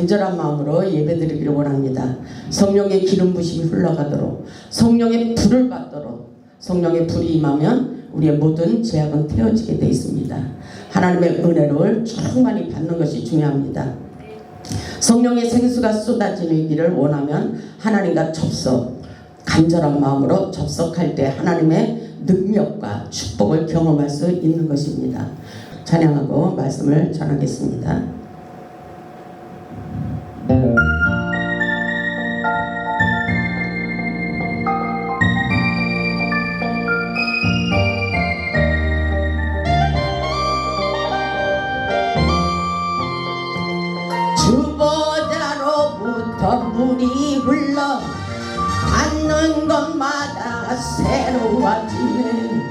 간절한 마음으로 예배드리기를 원합니다. 성령의 기름 부심이 흘러가도록, 성령의 불을 받도록, 성령의 불이 임하면 우리의 모든 죄악은 태워지게 되어 있습니다. 하나님의 은혜를 충만히 받는 것이 중요합니다. 성령의 생수가 쏟아지기를 원하면 하나님과 접속, 간절한 마음으로 접속할 때 하나님의 능력과 축복을 경험할 수 있는 것입니다. 찬양하고 말씀을 전하겠습니다. 주보다로부터 물이 흘러 닿는 곳마다 새로워지는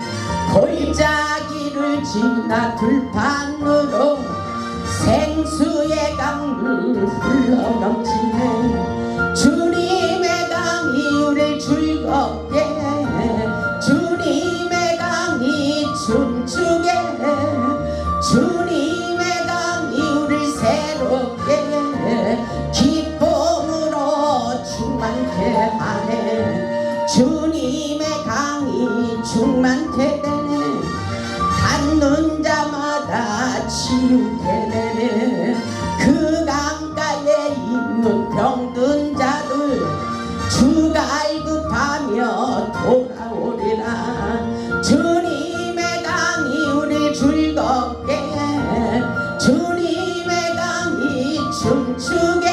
골짜기를 지나 들판으로 생수의 강물 흘러넘치는 주님의 강이 우리를 즐겁게, 주님의 강이 춤추게, 주님의 강이 우리를 새롭게 기쁨으로 충만케 하네. 주님의 강이 충만케 되네. 닿는 자마다 치유케 되네. 그 강가에 있는 병든 자들 주가 알급하며 돌아오리라. 주님의 강이 우리 즐겁게, 주님의 강이 춤추게,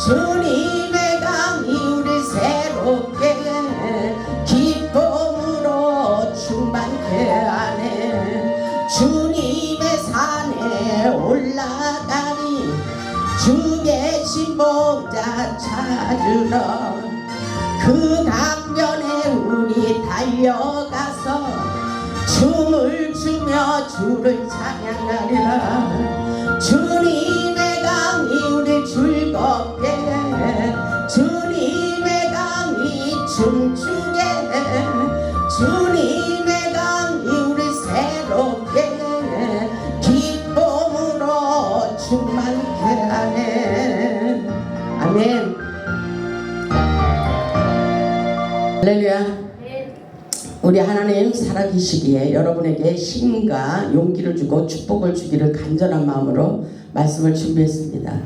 주님의 강이 우리 새롭게 기쁨으로 충만케 하네. 주님의 산에 올라가니 주 계신 보좌 찾으러 그 강변에 우리 달려가서 춤을 추며 주를 찬양하리라. 주님의 강이 우리 즐겁게, 주님의 강이 춤추게, 주님의 강이 우리 새롭게 기쁨으로 충만케 하네. 아멘. 할렐루야. 우리 하나님 살아계시기에 여러분에게 힘과 용기를 주고 축복을 주기를 간절한 마음으로 말씀을 준비했습니다.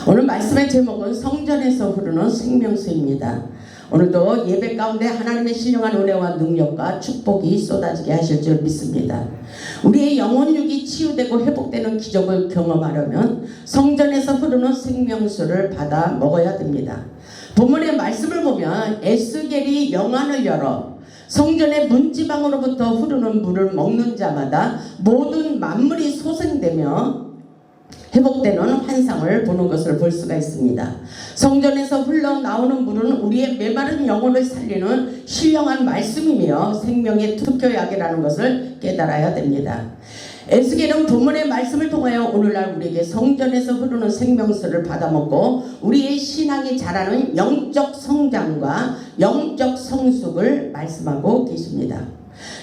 오늘 말씀의 제목은 성전에서 흐르는 생명수입니다. 오늘도 예배 가운데 하나님의 신령한 은혜와 능력과 축복이 쏟아지게 하실 줄 믿습니다. 우리의 영혼육이 치유되고 회복되는 기적을 경험하려면 성전에서 흐르는 생명수를 받아 먹어야 됩니다. 본문의 말씀을 보면 에스겔이 영안을 열어 성전의 문지방으로부터 흐르는 물을 먹는 자마다 모든 만물이 소생되며 회복되는 환상을 보는 것을 볼 수가 있습니다. 성전에서 흘러나오는 물은 우리의 메마른 영혼을 살리는 신령한 말씀이며 생명의 특효약이라는 것을 깨달아야 됩니다. 에스겔은 본문의 말씀을 통하여 오늘날 우리에게 성전에서 흐르는 생명수를 받아먹고 우리의 신앙이 자라는 영적 성장과 영적 성숙을 말씀하고 계십니다.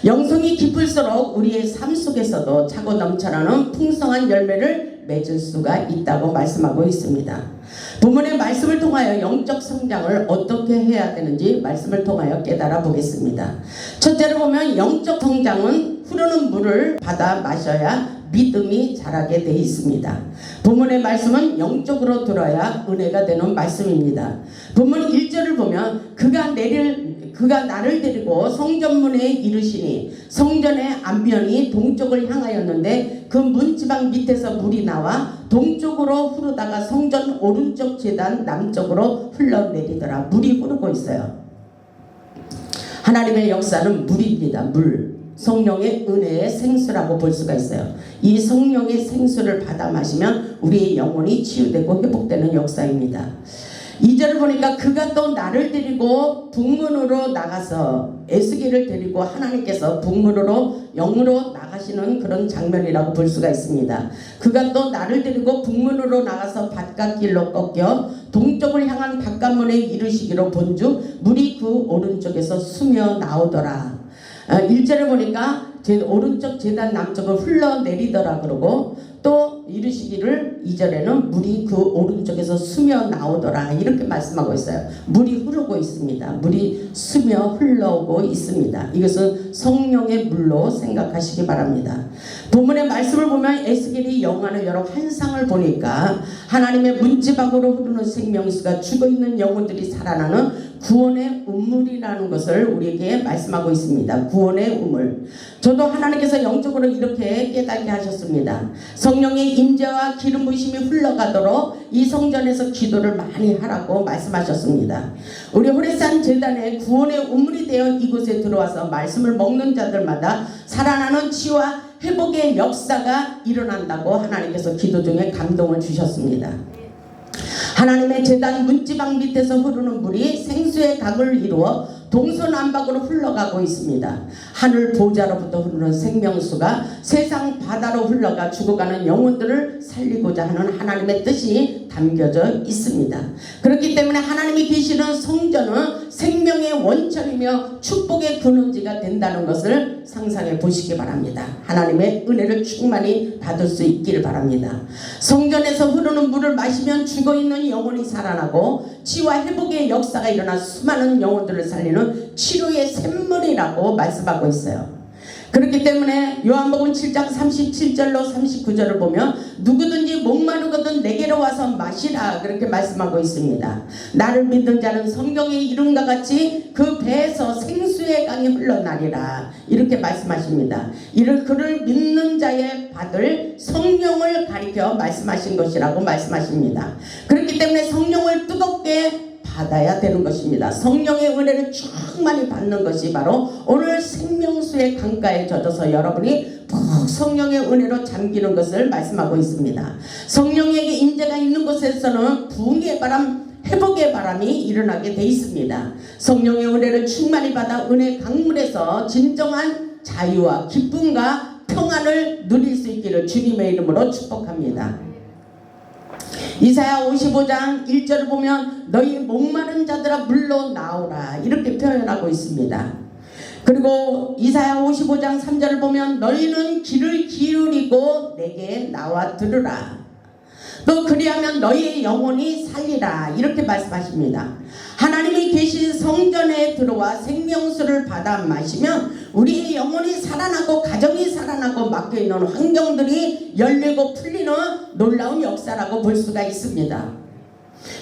영성이 깊을수록 우리의 삶 속에서도 차고 넘쳐나는 풍성한 열매를 맺을 수가 있다고 말씀하고 있습니다. 본문의 말씀을 통하여 영적 성장을 어떻게 해야 되는지 말씀을 통하여 깨달아 보겠습니다. 첫째로 보면 영적 성장은 흐르는 물을 받아 마셔야 믿음이 자라게 되어 있습니다. 본문의 말씀은 영적으로 들어야 은혜가 되는 말씀입니다. 본문 1절을 보면 그가 나를 데리고 성전문에 이르시니 성전의 앞면이 동쪽을 향하였는데 그 문지방 밑에서 물이 나와 동쪽으로 흐르다가 성전 오른쪽 제단 남쪽으로 흘러내리더라. 물이 흐르고 있어요. 하나님의 역사는 물입니다. 물. 성령의 은혜의 생수라고 볼 수가 있어요. 이 성령의 생수를 받아 마시면 우리의 영혼이 치유되고 회복되는 역사입니다. 2절을 보니까 그가 또 나를 데리고 북문으로 나가서 에스겔을 데리고 하나님께서 북문으로 영으로 나가시는 그런 장면이라고 볼 수가 있습니다. 그가 또 나를 데리고 북문으로 나가서 바깥길로 꺾여 동쪽을 향한 바깥문에 이르시기로 본즉 물이 그 오른쪽에서 스며 나오더라. 1절을 보니까 제 오른쪽 제단 남쪽을 흘러내리더라 그러고 또 이르시기를 2절에는 물이 그 오른쪽에서 스며 나오더라 이렇게 말씀하고 있어요. 물이 흐르고 있습니다. 물이 스며 흘러오고 있습니다. 이것은 성령의 물로 생각하시기 바랍니다. 본문의 말씀을 보면 에스겔이 영안을 열어 환상을 보니까 하나님의 문지방으로 흐르는 생명수가 죽어있는 영혼들이 살아나는 구원의 우물이라는 것을 우리에게 말씀하고 있습니다. 구원의 우물. 저도 하나님께서 영적으로 이렇게 깨닫게 하셨습니다. 성령의 임재와 기름 부으심이 흘러가도록 이 성전에서 기도를 많이 하라고 말씀하셨습니다. 우리 호레산 제단에 구원의 우물이 되어 이곳에 들어와서 말씀을 먹는 자들마다 살아나는 치유와 회복의 역사가 일어난다고 하나님께서 기도 중에 감동을 주셨습니다. 하나님의 제단 문지방 밑에서 흐르는 물이 생수의 강을 이루어 동서남북으로 흘러가고 있습니다. 하늘 보좌로부터 흐르는 생명수가 세상 바다로 흘러가 죽어가는 영혼들을 살리고자 하는 하나님의 뜻이 담겨져 있습니다. 그렇기 때문에 하나님이 계시는 성전은 생명의 원천이며 축복의 근원지가 된다는 것을 상상해 보시기 바랍니다. 하나님의 은혜를 충만히 받을 수 있기를 바랍니다. 성전에서 흐르는 물을 마시면 죽어있는 영혼이 살아나고 치유와 회복의 역사가 일어나 수많은 영혼들을 살리는 치료의 샘물이라고 말씀하고 있어요. 그렇기 때문에 요한복음 7장 37절로 39절을 보면 누구든지 목마르거든 내게로 와서 마시라 그렇게 말씀하고 있습니다. 나를 믿는 자는 성경의 이름과 같이 그 배에서 생수의 강이 흘러나리라 이렇게 말씀하십니다. 이를 그를 믿는 자의 받을 성령을 가리켜 말씀하신 것이라고 말씀하십니다. 그렇기 때문에 성령을 뜨겁게 받아야 되는 것입니다. 성령의 은혜를 충만히 받는 것이 바로 오늘 생명수의 강가에 젖어서 여러분이 푹 성령의 은혜로 잠기는 것을 말씀하고 있습니다. 성령에게 임재가 있는 곳에서는 부흥의 바람, 회복의 바람이 일어나게 돼 있습니다. 성령의 은혜를 충만히 받아 은혜 강물에서 진정한 자유와 기쁨과 평안을 누릴 수 있기를 주님의 이름으로 축복합니다. 이사야 55장 1절을 보면 너희 목마른 자들아 물로 나오라 이렇게 표현하고 있습니다. 그리고 이사야 55장 3절을 보면 너희는 귀를 기울이고 내게 나와 들으라. 또 그리하면 너희의 영혼이 살리라 이렇게 말씀하십니다. 하나님이 계신 성전에 들어와 생명수를 받아 마시면 우리의 영혼이 살아나고 가정이 살아나고 막혀있는 환경들이 열리고 풀리는 놀라운 역사라고 볼 수가 있습니다.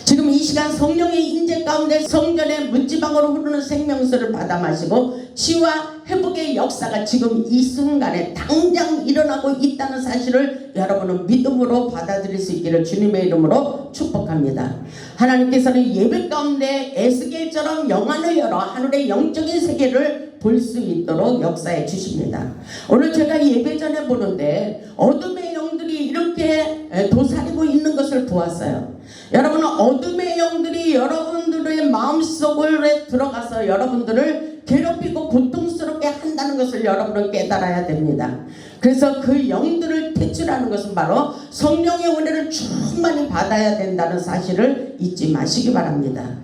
지금 이 시간 성령의 임재 가운데 성전의 문지방으로 흐르는 생명수를 받아 마시고 치유와 회복의 역사가 지금 이 순간에 당장 일어나고 있다는 사실을 여러분은 믿음으로 받아들일 수 있기를 주님의 이름으로 축복합니다. 하나님께서는 예배 가운데 에스겔처럼 영안을 열어 하늘의 영적인 세계를 볼 수 있도록 역사해 주십니다. 오늘 제가 예배 전에 보는데 어둠의 영들이 이렇게 도사리고 있는 것을 보았어요. 여러분은 어둠의 영들이 여러분들의 마음속에 들어가서 여러분들을 괴롭히고 고통스럽게 한다는 것을 여러분은 깨달아야 됩니다. 그래서 그 영들을 퇴출하는 것은 바로 성령의 은혜를 충만히 받아야 된다는 사실을 잊지 마시기 바랍니다.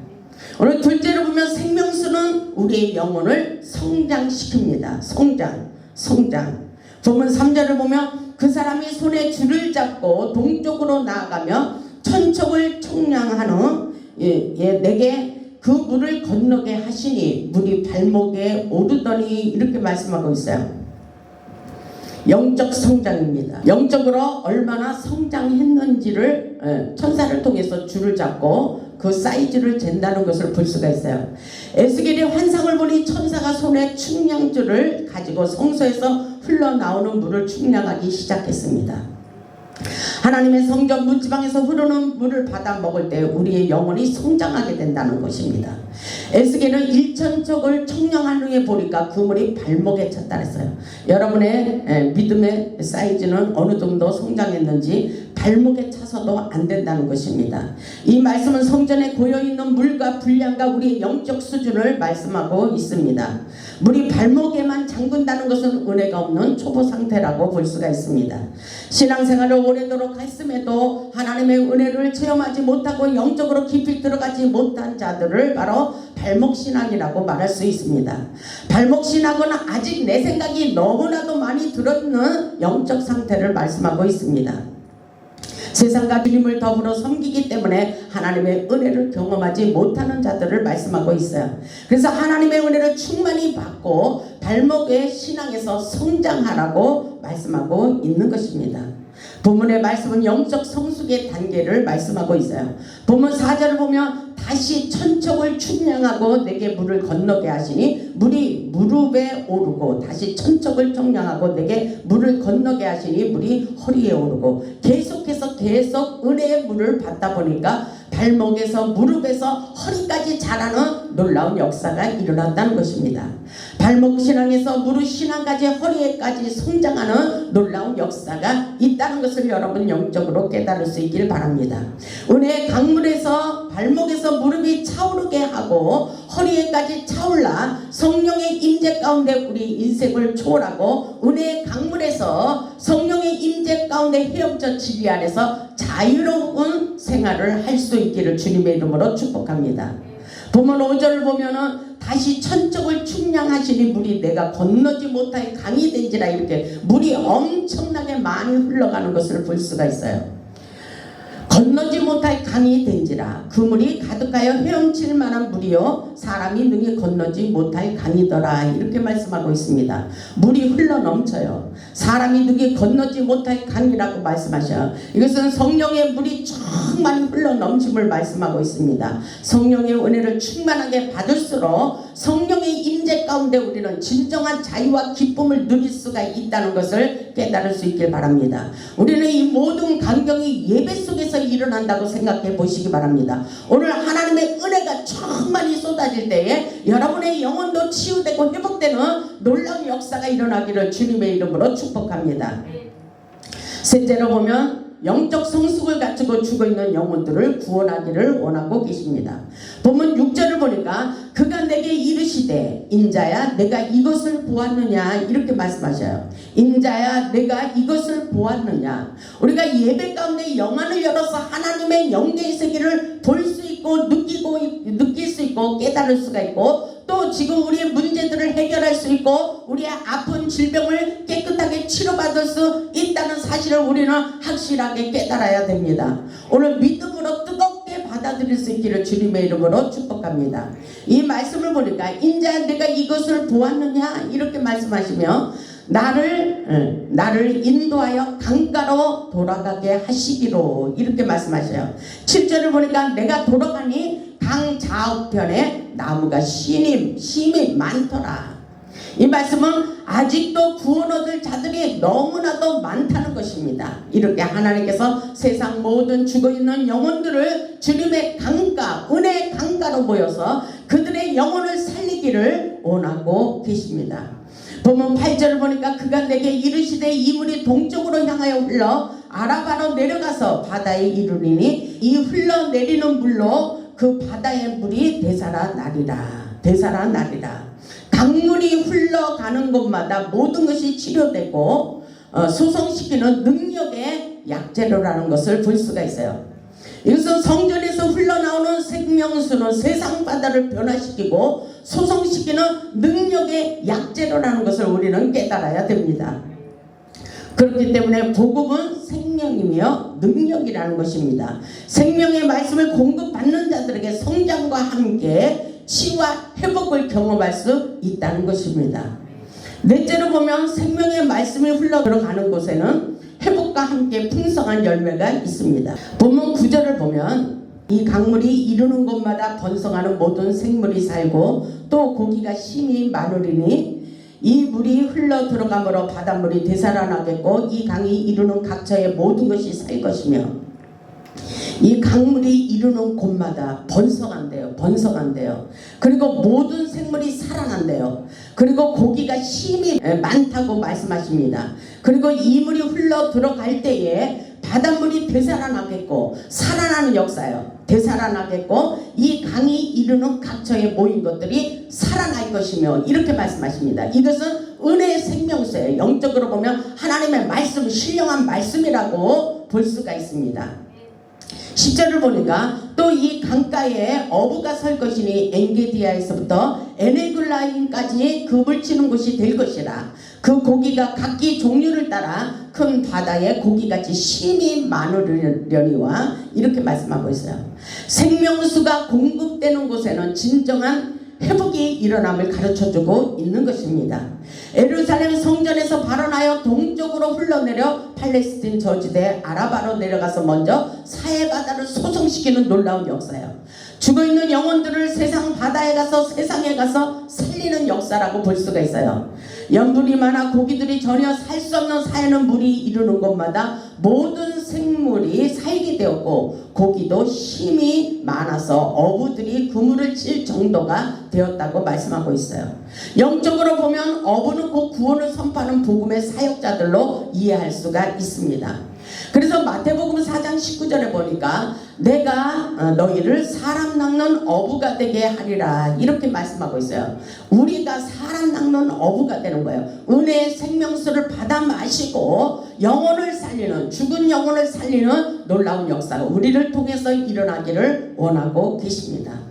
오늘 둘째로 보면 생명수는 우리의 영혼을 성장시킵니다. 성장. 본문 3절을 보면 그 사람이 손에 줄을 잡고 동쪽으로 나아가며 천척을 청량하는 내게 그 물을 건너게 하시니 물이 발목에 오르더니 이렇게 말씀하고 있어요. 영적 성장입니다. 영적으로 얼마나 성장했는지를 천사를 통해서 줄을 잡고 그 사이즈를 잰다는 것을 볼 수가 있어요. 에스겔이 환상을 보니 천사가 손에 충량줄을 가지고 성소에서 흘러나오는 물을 충량하기 시작했습니다. 하나님의 성전 문지방에서 흐르는 물을 받아 먹을 때 우리의 영혼이 성장하게 된다는 것입니다. 에스겔은 1천척을 청량한 후에 보니까 그 물이 발목에 찼다 했어요. 여러분의 믿음의 사이즈는 어느 정도 성장했는지 발목에 차서도 안 된다는 것입니다. 이 말씀은 성전에 고여있는 물과 분량과 우리의 영적 수준을 말씀하고 있습니다. 물이 발목에만 잠근다는 것은 은혜가 없는 초보 상태라고 볼 수가 있습니다. 신앙생활을 오래도록 했음에도 하나님의 은혜를 체험하지 못하고 영적으로 깊이 들어가지 못한 자들을 바로 발목신앙이라고 말할 수 있습니다. 발목신앙은 아직 내 생각이 너무나도 많이 들어있는 영적 상태를 말씀하고 있습니다. 세상과 주님을 더불어 섬기기 때문에 하나님의 은혜를 경험하지 못하는 자들을 말씀하고 있어요. 그래서 하나님의 은혜를 충만히 받고 발목의 신앙에서 성장하라고 말씀하고 있는 것입니다. 본문의 말씀은 영적 성숙의 단계를 말씀하고 있어요. 본문 4절을 보면 다시 천척을 충량하고 내게 물을 건너게 하시니 물이 무릎에 오르고 다시 천척을 청량하고 내게 물을 건너게 하시니 물이 허리에 오르고 계속해서 계속 은혜의 물을 받다 보니까 발목에서 무릎에서 허리까지 자라는 놀라운 역사가 일어났다는 것입니다. 발목 신앙에서 무릎 신앙까지 허리에까지 성장하는 놀라운 역사가 있다는 것을 여러분 영적으로 깨달을 수 있길 바랍니다. 은혜의 강물에서 발목에서 무릎이 차오르게 하고 허리에까지 차올라 성령의 임재 가운데 우리 인생을 초월하고 은혜의 강물에서 성령의 임재 가운데 헤엄쳐 진리 안에서 자유로운 생활을 할 수 있기를 주님의 이름으로 축복합니다. 본문 5절을 보면은 다시 천척을 충량하시니 물이 내가 건너지 못하게 강이 된지라 이렇게 물이 엄청나게 많이 흘러가는 것을 볼 수가 있어요. 건너지 못할 강이 된지라 그 물이 가득하여 헤엄칠 만한 물이요 사람이 능히 건너지 못할 강이더라 이렇게 말씀하고 있습니다. 물이 흘러 넘쳐요. 사람이 능히 건너지 못할 강이라고 말씀하셔요. 이것은 성령의 물이 충만히 흘러 넘침을 말씀하고 있습니다. 성령의 은혜를 충만하게 받을수록 성령의 임재 가운데 우리는 진정한 자유와 기쁨을 누릴 수가 있다는 것을 깨달을 수 있길 바랍니다. 우리는 이 모든 광경이 예배 속에서 일어난다고 생각해 보시기 바랍니다. 오늘 하나님의 은혜가 충만히 쏟아질 때에 여러분의 영혼도 치유되고 회복되는 놀라운 역사가 일어나기를 주님의 이름으로 축복합니다. 셋째로 보면 영적 성숙을 갖추고 죽어있는 영혼들을 구원하기를 원하고 계십니다. 본문 6절을 보니까 그가 내게 이르시되 인자야 내가 이것을 보았느냐 이렇게 말씀하셔요. 인자야 내가 이것을 보았느냐. 우리가 예배 가운데 영안을 열어서 하나님의 영계의 세계를 볼 수 있고 느낄 수 있고 깨달을 수가 있고 또 지금 우리의 문제들을 해결할 수 있고 우리의 아픈 질병을 깨끗하게 치료받을 수 있다는 사실을 우리는 확실하게 깨달아야 됩니다. 오늘 믿음으로 뜨겁게 받아들일 수 있기를 주님의 이름으로 축복합니다. 이 말씀을 보니까 인자 내가 이것을 보았느냐 이렇게 말씀하시며 나를 인도하여 강가로 돌아가게 하시기로 이렇게 말씀하셔요. 7절을 보니까 내가 돌아가니 강 좌우편에 나무가 심이 많더라. 이 말씀은 아직도 구원 얻을 자들이 너무나도 많다는 것입니다. 이렇게 하나님께서 세상 모든 죽어있는 영혼들을 주님의 강가 은혜의 강가로 모여서 그들의 영혼을 살리기를 원하고 계십니다. 본문 8절을 보니까 그가 내게 이르시되 이 물이 동쪽으로 향하여 흘러 아라바로 내려가서 바다에 이르리니 이 흘러내리는 물로 그 바다의 물이 되살아나리라. 강물이 흘러가는 곳마다 모든 것이 치료되고 소성시키는 능력의 약재료라는 것을 볼 수가 있어요. 이것은 성전에서 흘러나오는 생명수는 세상 바다를 변화시키고 소성시키는 능력의 약재료라는 것을 우리는 깨달아야 됩니다. 그렇기 때문에 복음은 생명이며 능력이라는 것입니다. 생명의 말씀을 공급받는 자들에게 성장과 함께 치유와 회복을 경험할 수 있다는 것입니다. 넷째로 보면 생명의 말씀이 흘러 들어가는 곳에는 회복과 함께 풍성한 열매가 있습니다. 본문 9절을 보면 이 강물이 이르는 곳마다 번성하는 모든 생물이 살고 또 고기가 심히 많으리니 이 물이 흘러 들어가므로 바닷물이 되살아나겠고 이 강이 이르는 각처의 모든 것이 살 것이며 이 강물이 이르는 곳마다 번성한대요. 그리고 모든 생물이 살아난대요. 그리고 고기가 심히 많다고 말씀하십니다. 그리고 이 물이 흘러 들어갈 때에 바닷물이 되살아나겠고 살아나는 역사예요. 되살아나겠고 이 강이 이르는 각처에 모인 것들이 살아날 것이며 이렇게 말씀하십니다. 이것은 은혜의 생명수예요. 영적으로 보면 하나님의 말씀, 신령한 말씀이라고 볼 수가 있습니다. 10절을 보니까 또 이 강가에 어부가 설 것이니 엔게디아에서부터 에네글라임까지 그 물치는 곳이 될 것이라. 그 고기가 각기 종류를 따라 큰 바다에 고기같이 심이 많으려니와 이렇게 말씀하고 있어요. 생명수가 공급되는 곳에는 진정한 회복이 일어남을 가르쳐주고 있는 것입니다. 예루살렘 성전에서 발원하여 동쪽으로 흘러내려 팔레스틴 저지대 아라바로 내려가서 먼저 사해바다를 소성시키는 놀라운 역사예요. 죽어있는 영혼들을 세상 바다에 가서 세상에 가서 살리는 역사라고 볼 수가 있어요. 염분이 많아 고기들이 전혀 살 수 없는 사해는 물이 이르는 곳마다 모든 생물이 살게 되었고 고기도 힘이 많아서 어부들이 그물을 칠 정도가 되었다고 말씀하고 있어요. 영적으로 보면 어부는 곧 구원을 선포하는 복음의 사역자들로 이해할 수가 있습니다. 그래서 마태복음 4장 19절에 보니까 내가 너희를 사람 낚는 어부가 되게 하리라 이렇게 말씀하고 있어요. 우리가 사람 낚는 어부가 되는 거예요. 은혜의 생명수를 받아 마시고 영혼을 살리는, 죽은 영혼을 살리는 놀라운 역사가 우리를 통해서 일어나기를 원하고 계십니다.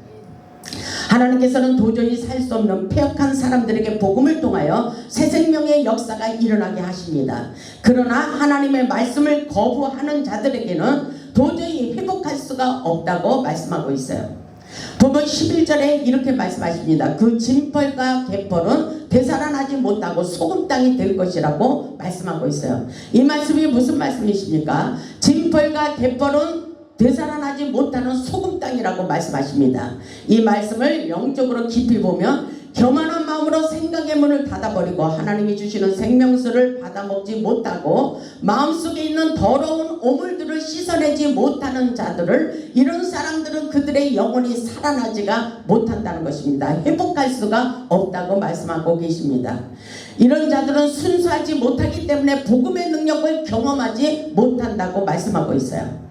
하나님께서는 도저히 살 수 없는 폐역한 사람들에게 복음을 통하여 새 생명의 역사가 일어나게 하십니다. 그러나 하나님의 말씀을 거부하는 자들에게는 도저히 회복할 수가 없다고 말씀하고 있어요. 본문 11절에 이렇게 말씀하십니다. 그 진펄과 갯벌은 되살아나지 못하고 소금 땅이 될 것이라고 말씀하고 있어요. 이 말씀이 무슨 말씀이십니까? 진펄과 갯벌은 되살아나지 못하는 소금 땅이라고 말씀하십니다. 이 말씀을 영적으로 깊이 보면 교만한 마음으로 생각의 문을 닫아버리고 하나님이 주시는 생명수를 받아먹지 못하고 마음속에 있는 더러운 오물들을 씻어내지 못하는 자들을, 이런 사람들은 그들의 영혼이 살아나지가 못한다는 것입니다. 회복할 수가 없다고 말씀하고 계십니다. 이런 자들은 순수하지 못하기 때문에 복음의 능력을 경험하지 못한다고 말씀하고 있어요.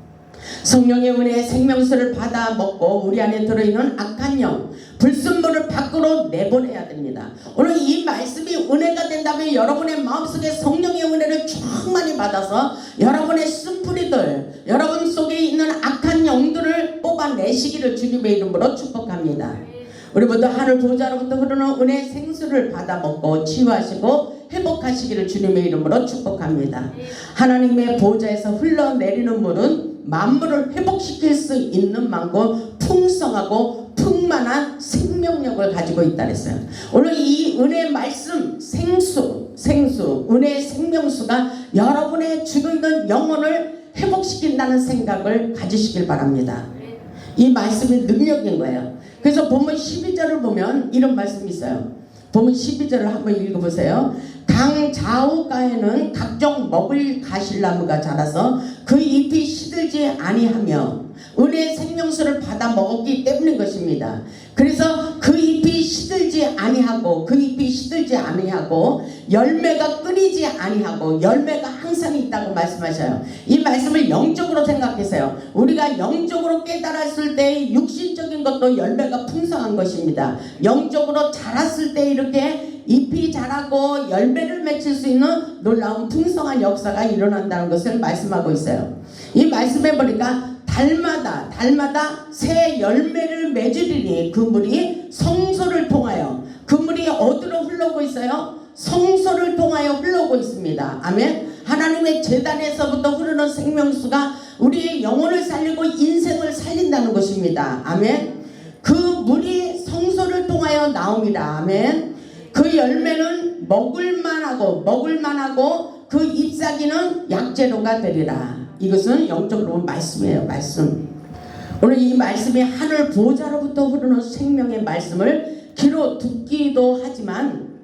성령의 은혜의 생명수를 받아 먹고 우리 안에 들어있는 악한 영, 불순물을 밖으로 내보내야 됩니다. 오늘 이 말씀이 은혜가 된다면 여러분의 마음속에 성령의 은혜를 충만히 받아서 여러분의 쓴뿌리들, 여러분 속에 있는 악한 영들을 뽑아내시기를 주님의 이름으로 축복합니다. 우리 모두 하늘 보좌로부터 흐르는 은혜의 생수를 받아 먹고 치유하시고 회복하시기를 주님의 이름으로 축복합니다. 하나님의 보좌에서 흘러내리는 물은 만물을 회복시킬 수 있는 만큼 풍성하고 풍만한 생명력을 가지고 있다 그랬어요. 오늘 이 은혜의 말씀, 생수, 은혜의 생명수가 여러분의 죽어있는 영혼을 회복시킨다는 생각을 가지시길 바랍니다. 이 말씀이 능력인 거예요. 그래서 본문 12절을 보면 이런 말씀이 있어요. 본문 12절을 한번 읽어보세요. 강 좌우가에는 각종 먹을 가실나무가 자라서 그 잎이 시들지 아니하며 은혜의 생명수를 받아 먹었기 때문인 것입니다. 그래서 그 잎이 시들지 아니하고 열매가 끊이지 아니하고 열매가 항상 있다고 말씀하셔요. 이 말씀을 영적으로 생각하세요. 우리가 영적으로 깨달았을 때 육신적인 것도 열매가 풍성한 것입니다. 영적으로 자랐을 때 이렇게 잎이 자라고 열매를 맺힐 수 있는 놀라운 풍성한 역사가 일어난다는 것을 말씀하고 있어요. 이 말씀해 보니까 달마다 새 열매를 맺으리니 그 물이 성소를 통하여, 그 물이 어디로 흘러오고 있어요? 성소를 통하여 흘러오고 있습니다. 아멘. 하나님의 제단에서부터 흐르는 생명수가 우리의 영혼을 살리고 인생을 살린다는 것입니다. 아멘. 그 물이 성소를 통하여 나옵니다. 아멘. 그 열매는 먹을만하고 그 잎사귀는 약재료가 되리라. 이것은 영적으로 보면 말씀이에요. 말씀. 오늘 이 말씀이 하늘 보좌로부터 흐르는 생명의 말씀을 귀로 듣기도 하지만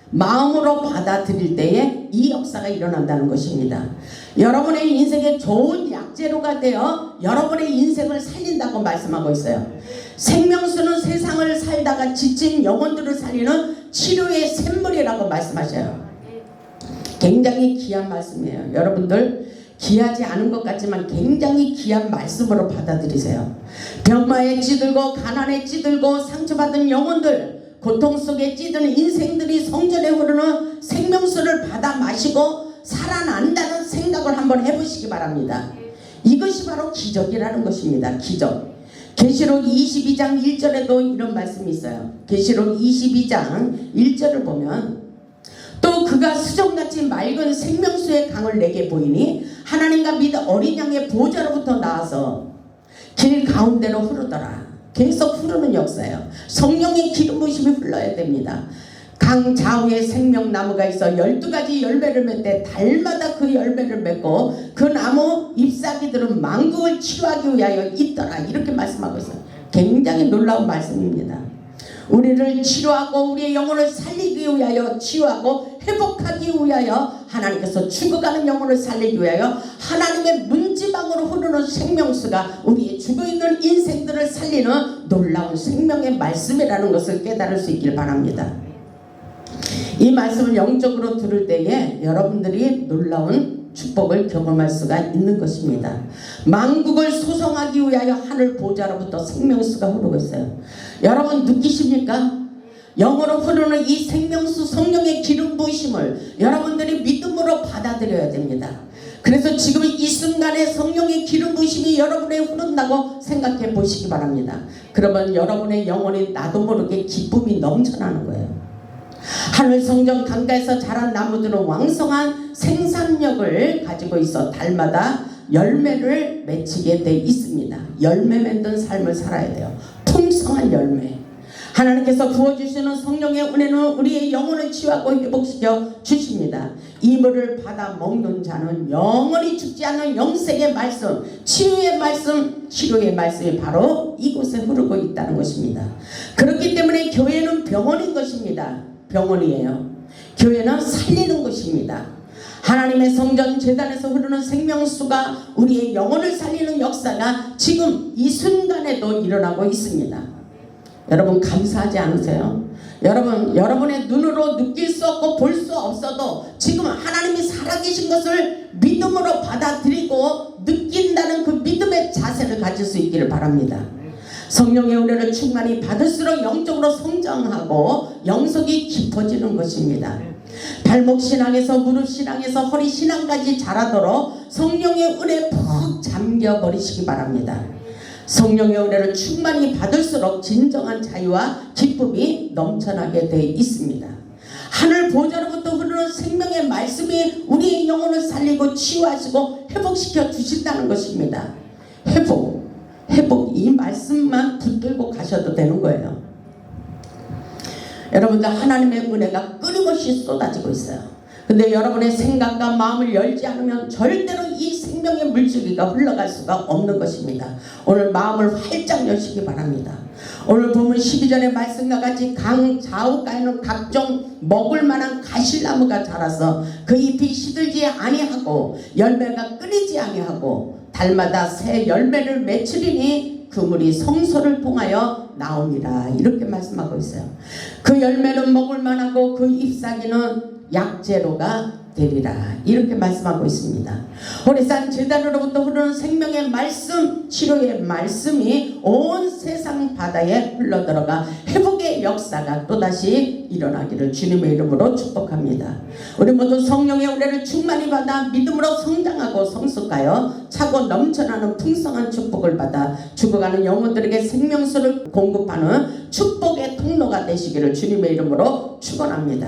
마음으로 받아들일 때에 이 역사가 일어난다는 것입니다. 여러분의 인생에 좋은 약재료가 되어 여러분의 인생을 살린다고 말씀하고 있어요. 생명수는 세상을 살다가 지친 영혼들을 살리는 치료의 샘물이라고 말씀하셔요. 굉장히 귀한 말씀이에요. 여러분들 귀하지 않은 것 같지만 굉장히 귀한 말씀으로 받아들이세요. 병마에 찌들고 가난에 찌들고 상처받은 영혼들, 고통 속에 찌든 인생들이 성전에 흐르는 생명수를 받아 마시고 살아난다는 생각을 한번 해보시기 바랍니다. 이것이 바로 기적이라는 것입니다. 기적. 계시록 22장 1절에도 이런 말씀이 있어요. 계시록 22장 1절을 보면 또 그가 수정같이 맑은 생명수의 강을 내게 보이니 하나님과 및 어린 양의 보좌로부터 나와서 길 가운데로 흐르더라. 계속 흐르는 역사예요. 성령의 기름 부으심이 흘러야 됩니다. 강 좌우에 생명나무가 있어 12가지 열매를 맺되 달마다 그 열매를 맺고 그 나무 잎사귀들은 만국을 치유하기 위하여 있더라. 이렇게 말씀하고 있어요. 굉장히 놀라운 말씀입니다. 우리를 치료하고 우리의 영혼을 살리기 위하여 치유하고 회복하기 위하여 하나님께서 죽어가는 영혼을 살리기 위하여 하나님의 문지방으로 흐르는 생명수가 우리의 죽어있는 인생들을 살리는 놀라운 생명의 말씀이라는 것을 깨달을 수 있길 바랍니다. 이 말씀을 영적으로 들을 때에 여러분들이 놀라운 축복을 경험할 수가 있는 것입니다. 만국을 소성하기 위하여 하늘 보좌로부터 생명수가 흐르고 있어요. 여러분 느끼십니까? 영으로 흐르는 이 생명수 성령의 기름 부으심을 여러분들이 믿음으로 받아들여야 됩니다. 그래서 지금 이 순간에 성령의 기름 부으심이 여러분에 흐른다고 생각해 보시기 바랍니다. 그러면 여러분의 영혼이 나도 모르게 기쁨이 넘쳐나는 거예요. 하늘 성전 강가에서 자란 나무들은 왕성한 생산력을 가지고 있어 달마다 열매를 맺히게 돼 있습니다. 열매 맺는 삶을 살아야 돼요. 풍성한 열매. 하나님께서 부어주시는 성령의 은혜는 우리의 영혼을 치유하고 회복시켜 주십니다. 이 물을 받아 먹는 자는 영원히 죽지 않는 영생의 말씀, 치유의 말씀, 치료의 말씀이 바로 이곳에 흐르고 있다는 것입니다. 그렇기 때문에 교회는 병원인 것입니다. 병원이에요. 교회는 살리는 것입니다. 하나님의 성전 제단에서 흐르는 생명수가 우리의 영혼을 살리는 역사가 지금 이 순간에도 일어나고 있습니다. 여러분 감사하지 않으세요? 여러분의 눈으로 느낄 수 없고 볼 수 없어도 지금 하나님이 살아계신 것을 믿음으로 받아들이고 느낀다는 그 믿음의 자세를 가질 수 있기를 바랍니다. 성령의 은혜를 충만히 받을수록 영적으로 성장하고 영성이 깊어지는 것입니다. 발목 신앙에서 무릎 신앙에서 허리 신앙까지 자라도록 성령의 은혜에 푹 잠겨버리시기 바랍니다. 성령의 은혜를 충만히 받을수록 진정한 자유와 기쁨이 넘쳐나게 되어 있습니다. 하늘 보좌로부터 흐르는 생명의 말씀이 우리의 영혼을 살리고 치유하시고 회복시켜 주신다는 것입니다. 회복 이 말씀만 붙들고 가셔도 되는 거예요. 여러분들 하나님의 은혜가 끊임없이 쏟아지고 있어요. 근데 여러분의 생각과 마음을 열지 않으면 절대로 이 생명의 물줄기가 흘러갈 수가 없는 것입니다. 오늘 마음을 활짝 여시기 바랍니다. 오늘 보면 12절의 말씀과 같이 강 좌우가에는 각종 먹을 만한 가실나무가 자라서 그 잎이 시들지 아니하고 열매가 끊이지 아니하고 달마다 새 열매를 맺으리니 그 물이 성소를 통하여 나옵니다. 이렇게 말씀하고 있어요. 그 열매는 먹을 만하고 그 잎사귀는 약재로가 되리라. 이렇게 말씀하고 있습니다. 호레산 제단으로부터 흐르는 생명의 말씀, 치료의 말씀이 온 세상 바다에 흘러들어가 회복의 역사가 또다시 일어나기를 주님의 이름으로 축복합니다. 우리 모두 성령의 은혜를 충만히 받아 믿음으로 성장하고 성숙하여 차고 넘쳐나는 풍성한 축복을 받아 죽어가는 영혼들에게 생명수를 공급하는 축복의 통로가 되시기를 주님의 이름으로 축원합니다.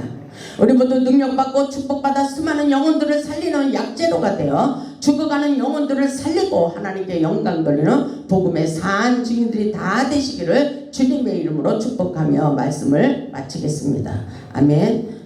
우리 모두 능력받고 축복받아 수많은 영혼들을 살리는 약재로가 되어 죽어가는 영혼들을 살리고 하나님께 영광 돌리는 복음의 산 증인들이 다 되시기를 주님의 이름으로 축복하며 말씀을 마치겠습니다. 아멘.